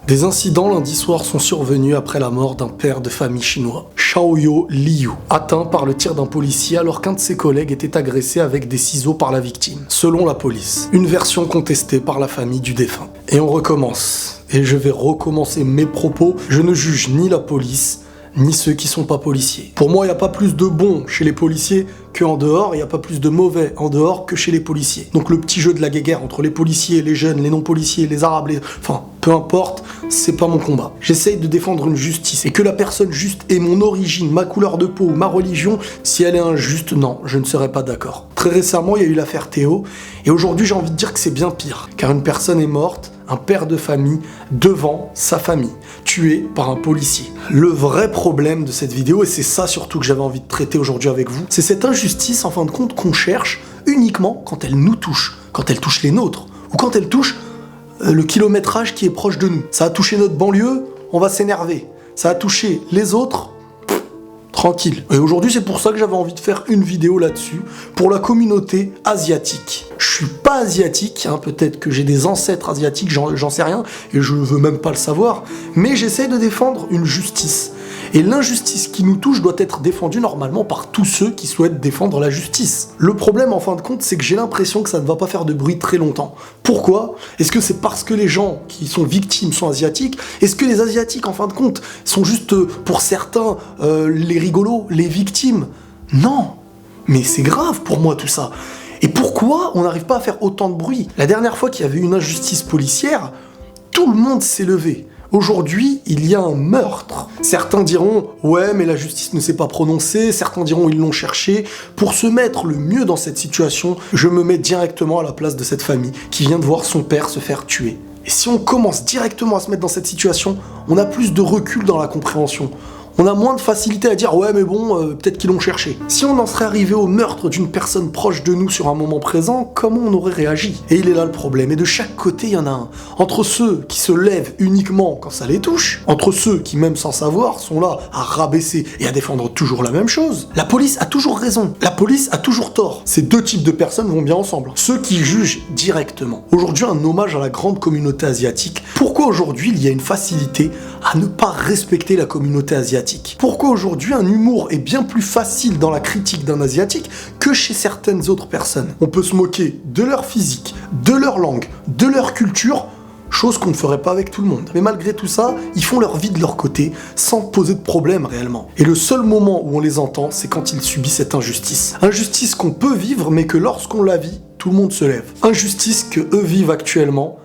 Des incidents lundi soir sont survenus après la mort d'un père de famille chinois, Xiaoyo Liu, atteint par le tir d'un policier alors qu'un de ses collègues était agressé avec des ciseaux par la victime, selon la police. Une version contestée par la famille du défunt. Et on recommence. Et je vais recommencer mes propos. Je ne juge ni la police, ni ceux qui sont pas policiers. Pour moi, il n'y a pas plus de bons chez les policiers qu'en dehors, il n'y a pas plus de mauvais en dehors que chez les policiers. Donc le petit jeu de la guéguerre entre les policiers, les jeunes, les non-policiers, les arabes, enfin, peu importe, c'est pas mon combat. J'essaye de défendre une justice, et que la personne juste ait mon origine, ma couleur de peau ou ma religion, si elle est injuste, non, je ne serais pas d'accord. Très récemment, il y a eu l'affaire Théo, et aujourd'hui j'ai envie de dire que c'est bien pire, car une personne est morte, un père de famille, devant sa famille, tué par un policier. Le vrai problème de cette vidéo, et c'est ça surtout que j'avais envie de traiter aujourd'hui avec vous, c'est cette injustice en fin de compte qu'on cherche uniquement quand elle nous touche, quand elle touche les nôtres, ou quand elle touche le kilométrage qui est proche de nous. Ça a touché notre banlieue, on va s'énerver. Ça a touché les autres, tranquille. Et aujourd'hui, c'est pour ça que j'avais envie de faire une vidéo là-dessus, pour la communauté asiatique. Je suis pas asiatique, hein, peut-être que j'ai des ancêtres asiatiques, j'en sais rien, et je veux même pas le savoir, mais j'essaie de défendre une justice. Et l'injustice qui nous touche doit être défendue normalement par tous ceux qui souhaitent défendre la justice. Le problème en fin de compte, c'est que j'ai l'impression que ça ne va pas faire de bruit très longtemps. Pourquoi? Est-ce que c'est parce que les gens qui sont victimes sont asiatiques? Est-ce que les asiatiques en fin de compte sont juste pour certains les rigolos, les victimes? Non, mais c'est grave pour moi tout ça. Et pourquoi on n'arrive pas à faire autant de bruit? La dernière fois qu'il y avait une injustice policière, tout le monde s'est levé. Aujourd'hui, il y a un meurtre. Certains diront « Ouais, mais la justice ne s'est pas prononcée », certains diront « Ils l'ont cherché ». Pour se mettre le mieux dans cette situation, je me mets directement à la place de cette famille qui vient de voir son père se faire tuer. Et si on commence directement à se mettre dans cette situation, on a plus de recul dans la compréhension. On a moins de facilité à dire « Ouais, mais bon, peut-être qu'ils l'ont cherché ». Si on en serait arrivé au meurtre d'une personne proche de nous sur un moment présent, comment on aurait réagi? Et il est là le problème. Et de chaque côté, il y en a un. Entre ceux qui se lèvent uniquement quand ça les touche, entre ceux qui, même sans savoir, sont là à rabaisser et à défendre toujours la même chose. La police a toujours raison. La police a toujours tort. Ces deux types de personnes vont bien ensemble. Ceux qui jugent directement. Aujourd'hui, un hommage à la grande communauté asiatique. Pourquoi aujourd'hui, il y a une facilité à ne pas respecter la communauté asiatique? Pourquoi aujourd'hui un humour est bien plus facile dans la critique d'un asiatique que chez certaines autres personnes? On peut se moquer de leur physique, de leur langue, de leur culture, chose qu'on ne ferait pas avec tout le monde. Mais malgré tout ça, ils font leur vie de leur côté, sans poser de problème réellement. Et le seul moment où on les entend, c'est quand ils subissent cette injustice. Injustice qu'on peut vivre, mais que lorsqu'on la vit, tout le monde se lève. Injustice que eux vivent actuellement.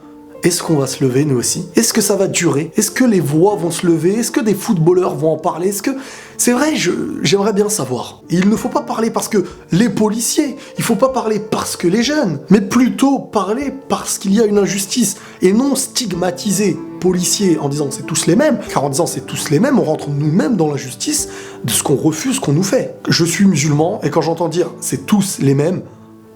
Est-ce qu'on va se lever, nous aussi? Est-ce que ça va durer? Est-ce que les voix vont se lever? Est-ce que des footballeurs vont en parler? Est-ce que... C'est vrai, j'aimerais bien savoir. Et il ne faut pas parler parce que les policiers, il faut pas parler parce que les jeunes, mais plutôt parler parce qu'il y a une injustice, et non stigmatiser policiers en disant c'est tous les mêmes, car en disant c'est tous les mêmes, on rentre nous-mêmes dans l'injustice de ce qu'on refuse qu'on nous fait. Je suis musulman, et quand j'entends dire c'est tous les mêmes,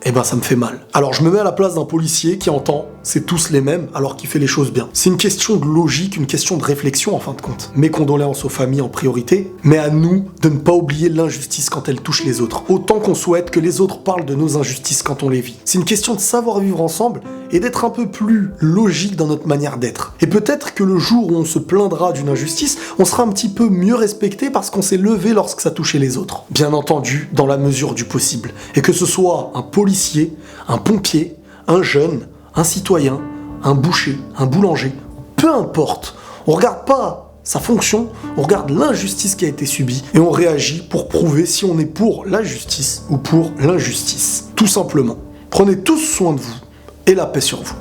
eh ben ça me fait mal. Alors je me mets à la place d'un policier qui entend c'est tous les mêmes alors qu'il fait les choses bien. C'est une question de logique, une question de réflexion en fin de compte. Mes condoléances aux familles en priorité, mais à nous de ne pas oublier l'injustice quand elle touche les autres. Autant qu'on souhaite que les autres parlent de nos injustices quand on les vit. C'est une question de savoir vivre ensemble et d'être un peu plus logique dans notre manière d'être. Et peut-être que le jour où on se plaindra d'une injustice, on sera un petit peu mieux respecté parce qu'on s'est levé lorsque ça touchait les autres. Bien entendu, dans la mesure du possible. Et que ce soit un policier, un pompier, un jeune, un citoyen, un boucher, un boulanger, peu importe. On regarde pas sa fonction, on regarde l'injustice qui a été subie et on réagit pour prouver si on est pour la justice ou pour l'injustice. Tout simplement. Prenez tous soin de vous et la paix sur vous.